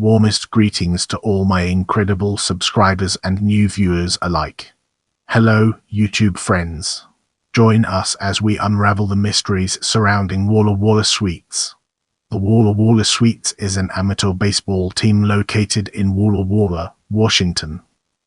Warmest greetings to all my incredible subscribers and new viewers alike. Hello, YouTube friends. Join us as we unravel the mysteries surrounding Walla Walla Sweets. The Walla Walla Sweets is an amateur baseball team located in Walla Walla, Washington.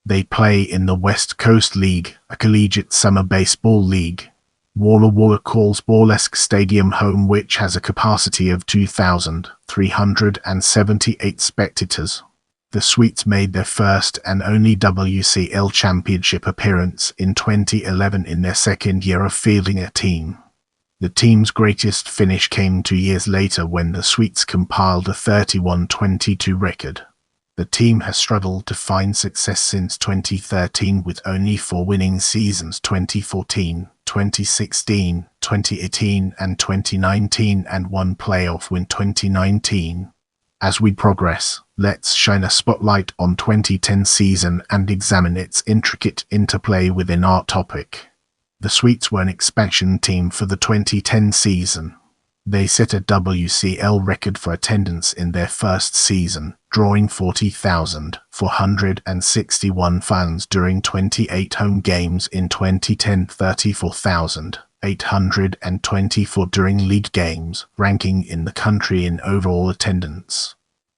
They play in the West Coast League, a collegiate summer baseball league. Walla Walla calls Borleske Stadium home, which has a capacity of 2,378 spectators. The Sweets made their first and only WCL Championship appearance in 2011 in their second year of fielding a team. The team's greatest finish came 2 years later when the Sweets compiled a 31-22 record. The team has struggled to find success since 2013 with only 4 winning seasons: 2014, 2016, 2018 and 2019, and 1 playoff win 2019. As we progress, let's shine a spotlight on 2010 season and examine its intricate interplay within our topic. The Sweets were an expansion team for the 2010 season. They set a WCL record for attendance in their first season, drawing 40,461 fans during 28 home games in 2010, 34,824 during league games, ranking in the country in overall attendance.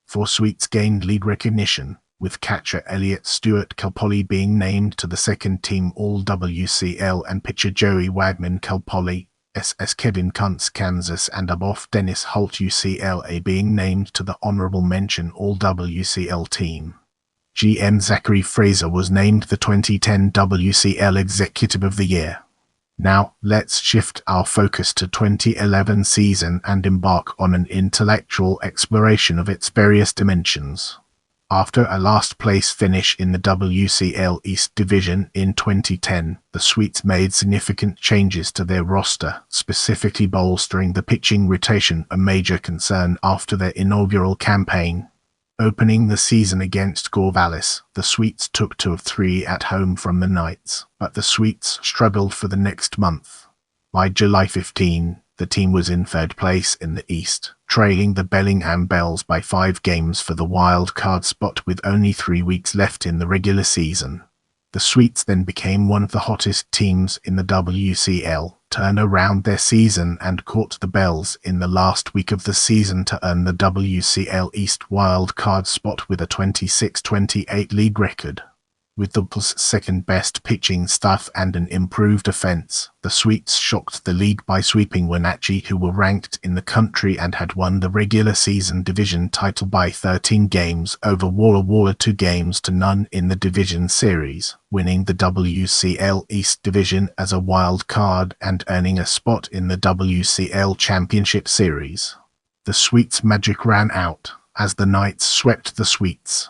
4 Sweets gained league recognition, with catcher Elliott Stewart Calpolli being named to the second team All-WCL and pitcher Joey Wagman Calpolli, SS Kevin Kuntz Kansas, and Aboff Dennis Holt UCLA being named to the Honorable Mention All-WCL team. GM Zachary Fraser was named the 2010 WCL Executive of the Year. Now, let's shift our focus to 2011 season and embark on an intellectual exploration of its various dimensions. After a last-place finish in the WCL East Division in 2010, the Sweets made significant changes to their roster, specifically bolstering the pitching rotation, a major concern after their inaugural campaign. Opening the season against Corvallis, the Sweets took 2 of 3 at home from the Knights, but the Sweets struggled for the next month. By July 15, the team was in 3rd place in the East, trailing the Bellingham Bells by 5 games for the wild card spot with only 3 weeks left in the regular season. The Sweets then became one of the hottest teams in the WCL, turned around their season and caught the Bells in the last week of the season to earn the WCL East wild card spot with a 26-28 league record. With the Bulls' second-best pitching staff and an improved offense, the Sweets shocked the league by sweeping Wenatchee, who were ranked in the country and had won the regular season division title by 13 games over Walla Walla, 2 games to none in the division series, winning the WCL East Division as a wild card and earning a spot in the WCL Championship Series. The Sweets' magic ran out as the Knights swept the Sweets.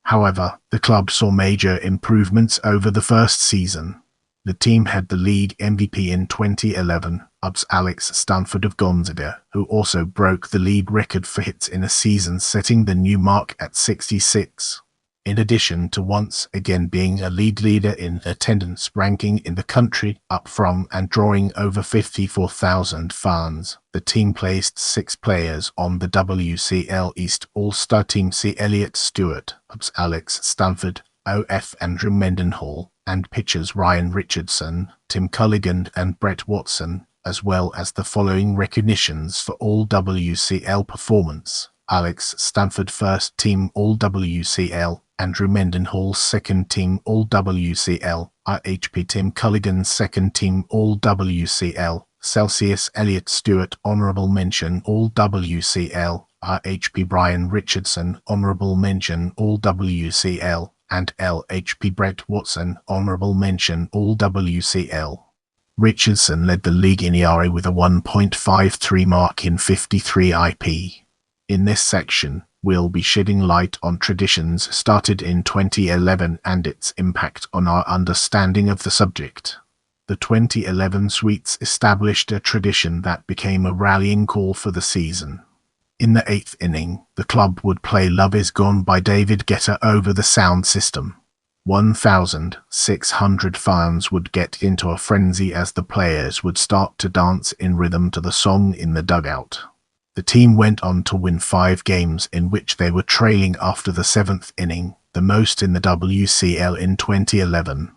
However, the club saw major improvements over the first season. The team had the league MVP in 2011, Alex Stanford of Gonzaga, who also broke the league record for hits in a season, setting the new mark at 66. In addition to once again being a league leader in attendance ranking in the country, up from and drawing over 54,000 fans, the team placed 6 players on the WCL East All-Star Team: C. Elliott Stewart, Alex Stanford, O.F. Andrew Mendenhall, and pitchers Ryan Richardson, Tim Culligan, and Brett Watson, as well as the following recognitions for All-WCL performance: Alex Stanford First Team All-WCL, Andrew Mendenhall Second Team All-WCL, IHP Tim Culligan Second Team All-WCL, Celsius Elliott Stewart Honorable Mention All-WCL, IHP Brian Richardson Honorable Mention All-WCL, and LHP Brett Watson Honorable Mention All-WCL. Richardson led the league in ERA with a 1.53 mark in 53 IP. In this section, we'll be shedding light on traditions started in 2011 and its impact on our understanding of the subject. The 2011 Sweets established a tradition that became a rallying call for the season. In the 8th inning, the club would play Love Is Gone by David Guetta over the sound system. 1,600 fans would get into a frenzy as the players would start to dance in rhythm to the song in the dugout. The team went on to win 5 games in which they were trailing after the 7th inning, the most in the WCL in 2011.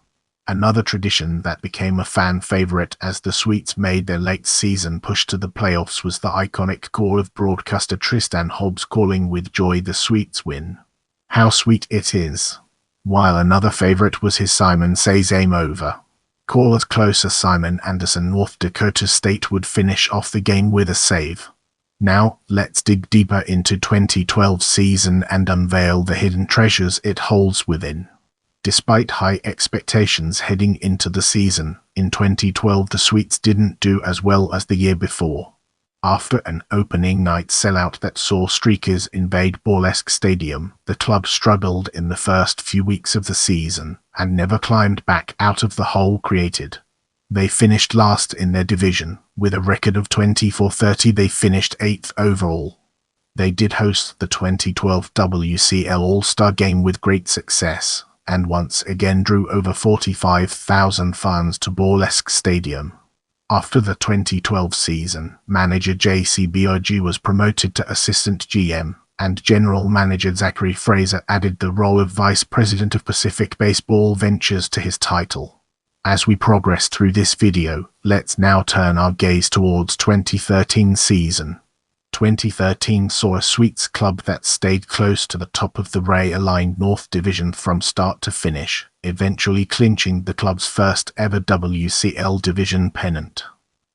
Another tradition that became a fan favorite as the Sweets made their late season push to the playoffs was the iconic call of broadcaster Tristan Hobbs calling with joy the Sweets win. How sweet it is. While another favorite was his Simon Says Game Over. Callers closer Simon Anderson North Dakota State would finish off the game with a save. Now, let's dig deeper into 2012 season and unveil the hidden treasures it holds within. Despite high expectations heading into the season, in 2012 the Sweets didn't do as well as the year before. After an opening night sellout that saw streakers invade Borleske Stadium, the club struggled in the first few weeks of the season and never climbed back out of the hole created. They finished last in their division. With a record of 24-30, they finished 8th overall. They did host the 2012 WCL All-Star Game with great success, and once again drew over 45,000 fans to Borleske Stadium. After the 2012 season, manager J.C. Biaggi was promoted to assistant GM, and general manager Zachary Fraser added the role of vice president of Pacific Baseball Ventures to his title. As we progress through this video, let's now turn our gaze towards 2013 season. 2013 saw a Sweets club that stayed close to the top of the Ray-aligned North Division from start to finish, eventually clinching the club's first ever WCL Division pennant.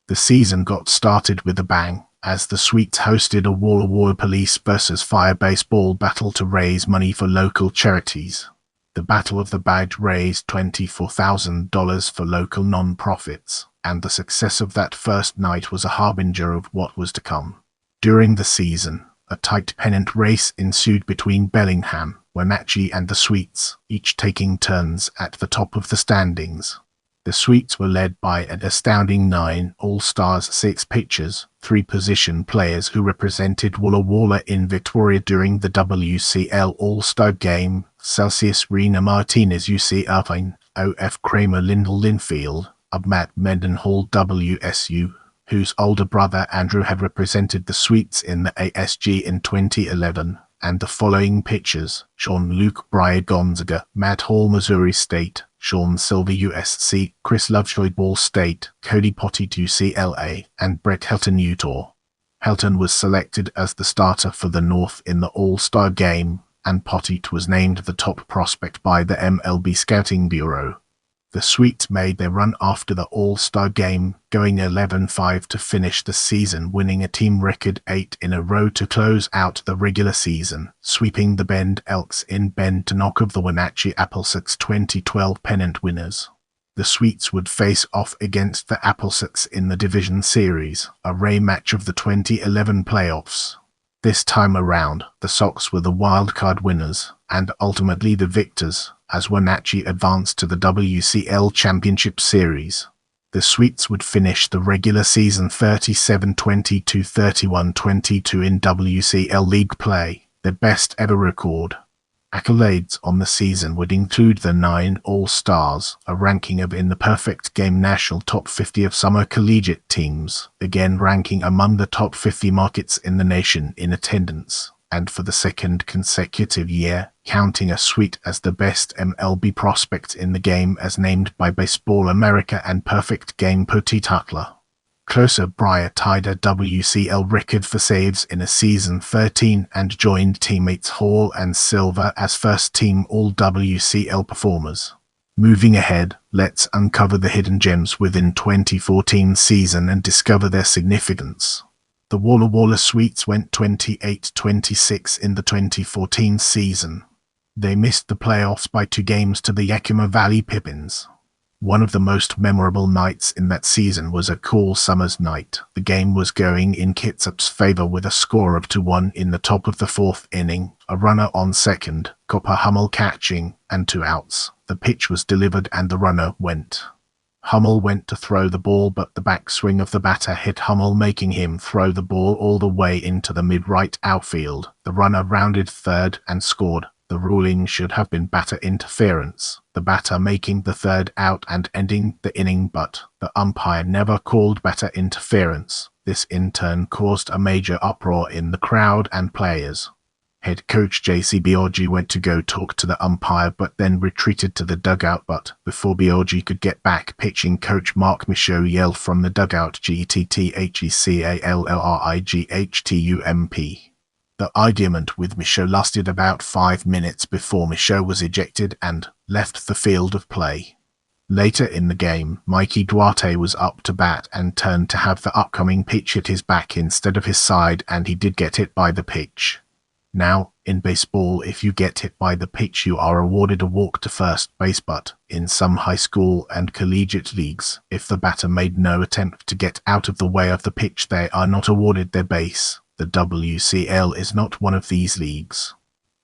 The season got started with a bang, as the Sweets hosted a Walla Walla Police vs. Fire baseball battle to raise money for local charities. The Battle of the Badge raised $24,000 for local non-profits, and the success of that first night was a harbinger of what was to come. During the season, a tight pennant race ensued between Bellingham, Wenatchee and the Sweets, each taking turns at the top of the standings. The Sweets were led by an astounding 9 All-Stars, 6 pitchers, 3 position players who represented Walla Walla in Victoria during the WCL All-Star Game: Celsius Rena Martinez UC Irvine, O.F. Kramer Lindell Linfield, Matt Mendenhall WSU, whose older brother Andrew had represented the Sweets in the ASG in 2011, and the following pitchers: Sean Luke Breyer Gonzaga, Matt Hall Missouri State, Sean Silver USC, Chris Lovejoy Ball State, Cody Potty UCLA, and Brett Helton Utah. Helton was selected as the starter for the North in the All-Star Game, and Potty was named the top prospect by the MLB Scouting Bureau. The Sweets made their run after the All-Star Game, going 11-5 to finish the season, winning a team record 8 in a row to close out the regular season, sweeping the Bend Elks in Bend to knock off the Wenatchee Applesauce 2012 pennant winners. The Sweets would face off against the Applesauce in the Division Series, a rematch of the 2011 playoffs. This time around, the Sox were the wildcard winners, and ultimately the victors, as Wenatchee advanced to the WCL Championship Series. The Sweets would finish the regular season 37-22, 31-22 in WCL League play, their best ever record. Accolades on the season would include the 9 All-Stars, a ranking of in the Perfect Game National Top 50 of summer collegiate teams, again ranking among the top 50 markets in the nation in attendance, and for the second consecutive year, counting a Sweet as the best MLB prospect in the game as named by Baseball America and Perfect Game Putty Tutler. Closer Breyer tied a WCL record for saves in a season 13 and joined teammates Hall and Silver as first-team All-WCL performers. Moving ahead, let's uncover the hidden gems within 2014 season and discover their significance. The Walla Walla Sweets went 28-26 in the 2014 season. They missed the playoffs by 2 games to the Yakima Valley Pippins. One of the most memorable nights in that season was a cool summer's night. The game was going in Kitsap's favor with a score of 2-1 in the top of the 4th inning, a runner on second, Copper Hummel catching, and 2 outs. The pitch was delivered and the runner went. Hummel went to throw the ball, but the backswing of the batter hit Hummel, making him throw the ball all the way into the mid-right outfield. The runner rounded third and scored, The ruling should have been batter interference, the batter making the third out and ending the inning, but the umpire never called batter interference. This in turn caused a major uproar in the crowd and players. Head coach J.C. Biaggi went to go talk to the umpire but then retreated to the dugout, but before Biaggi could get back, pitching coach Mark Michaud yelled from the dugout, "GTTHECALLIGHTHTUMP." The argument with Michaud lasted about 5 minutes before Michaud was ejected and left the field of play. Later in the game, Mikey Duarte was up to bat and turned to have the upcoming pitch hit his back instead of his side, and he did get hit by the pitch. Now, in baseball, if you get hit by the pitch, you are awarded a walk to first base, but in some high school and collegiate leagues, if the batter made no attempt to get out of the way of the pitch, they are not awarded their base. The WCL is not one of these leagues.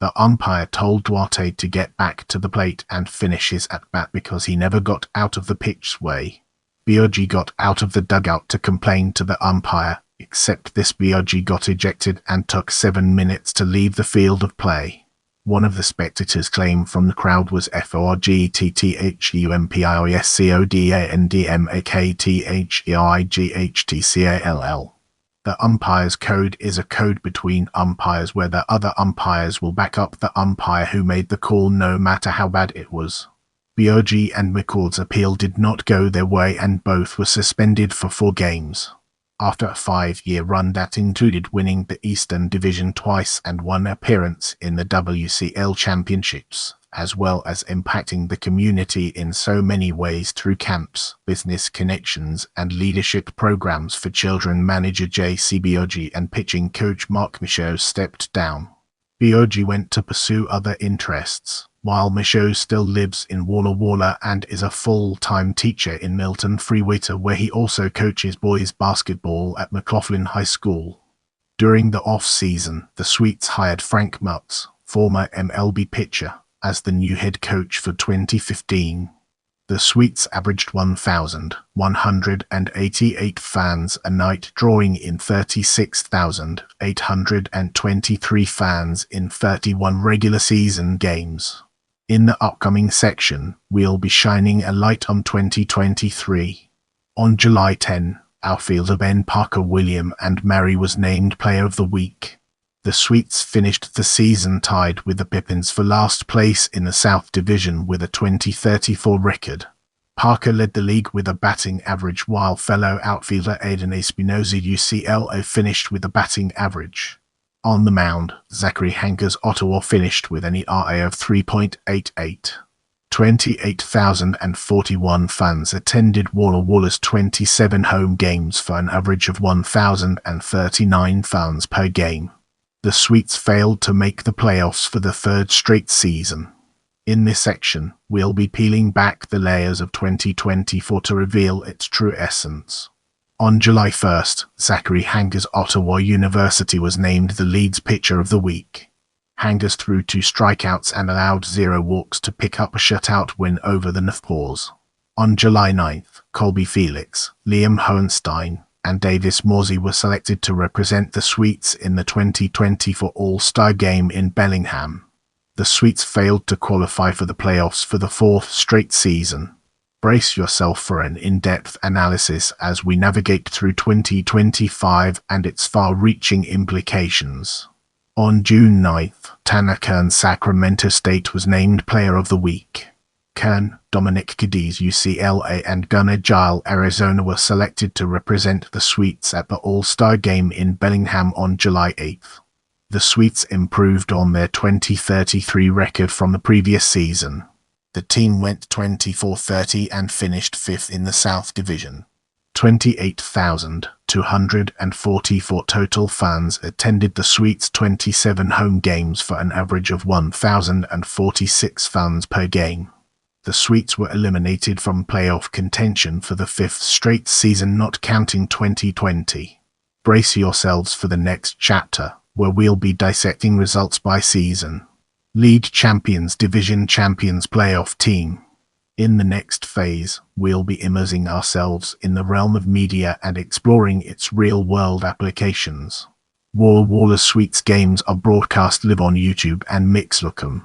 The umpire told Duarte to get back to the plate and finish his at-bat because he never got out of the pitch's way. Biaggi got out of the dugout to complain to the umpire, except this Biaggi got ejected and took 7 minutes to leave the field of play. One of the spectators' claim from the crowd was "FORGTTHUMPISCODANDMAKTHEIGHTCALL." The umpire's code is a code between umpires where the other umpires will back up the umpire who made the call no matter how bad it was. Biaggi and McCord's appeal did not go their way and both were suspended for 4 games. After a 5-year run that included winning the Eastern Division twice and 1 appearance in the WCL Championships, as well as impacting the community in so many ways through camps, business connections, and leadership programs for children, manager J.C. Biaggi and pitching coach Mark Michaud stepped down. Biaggi went to pursue other interests, while Michaud still lives in Walla Walla and is a full-time teacher in Milton Freewater, where he also coaches boys basketball at McLaughlin High School. During the off-season, the Sweets hired Frank Mutz, former MLB pitcher, as the new head coach for 2015. The Sweets averaged 1,188 fans a night, drawing in 36,823 fans in 31 regular season games. In the upcoming section, we'll be shining a light on 2023. On July 10, outfielder Ben Parker William and Mary was named Player of the Week. The Sweets finished the season tied with the Pippins for last place in the South Division with a .2034 record. Parker led the league with a batting average, while fellow outfielder Aiden Espinoza UCLA finished with a batting average. On the mound, Zachary Hankers Ottawa finished with an ERA of 3.88. 28,041 fans attended Walla Walla's 27 home games for an average of 1,039 fans per game. The Sweets failed to make the playoffs for the 3rd straight season. In this section, we'll be peeling back the layers of 2024 to reveal its true essence. On July 1st, Zachary Hankers Ottawa University was named the Leeds Pitcher of the Week. Hankers threw 2 strikeouts and allowed 0 walks to pick up a shutout win over the Northpaws. On July 9th, Colby Felix, Liam Hohenstein, and Davis Morsey were selected to represent the Sweets in the 2024 All-Star Game in Bellingham. The Sweets failed to qualify for the playoffs for the 4th straight season. Brace yourself for an in-depth analysis as we navigate through 2025 and its far-reaching implications. On June 9th, Tanner Kern Sacramento State was named Player of the Week. Kern, Dominic Cadiz UCLA, and Gunnar Gile Arizona were selected to represent the Sweets at the All-Star Game in Bellingham on July 8th. The Sweets improved on their 2033 record from the previous season. The team went 24-30 and finished 5th in the South Division. 28,244 total fans attended the Sweets' 27 home games for an average of 1,046 fans per game. The Sweets were eliminated from playoff contention for the 5th straight season, not counting 2020. Brace yourselves for the next chapter, where we'll be dissecting results by season. League champions, division champions, playoff team. In the next phase, we'll be immersing ourselves in the realm of media and exploring its real-world applications. Walla Walla Sweets games are broadcast live on YouTube and Mixlookum.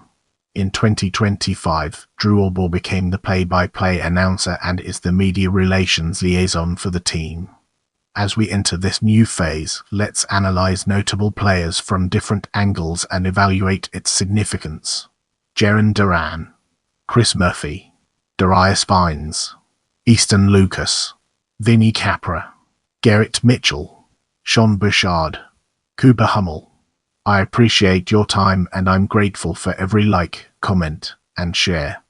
In 2025, Drew Orbor became the play-by-play announcer and is the media relations liaison for the team. As we enter this new phase, let's analyze notable players from different angles and evaluate its significance. Jaron Duran, Chris Murphy, Darius Vines, Easton Lucas, Vinny Capra, Garrett Mitchell, Sean Bouchard, Cooper Hummel. I appreciate your time and I'm grateful for every like, comment, and share.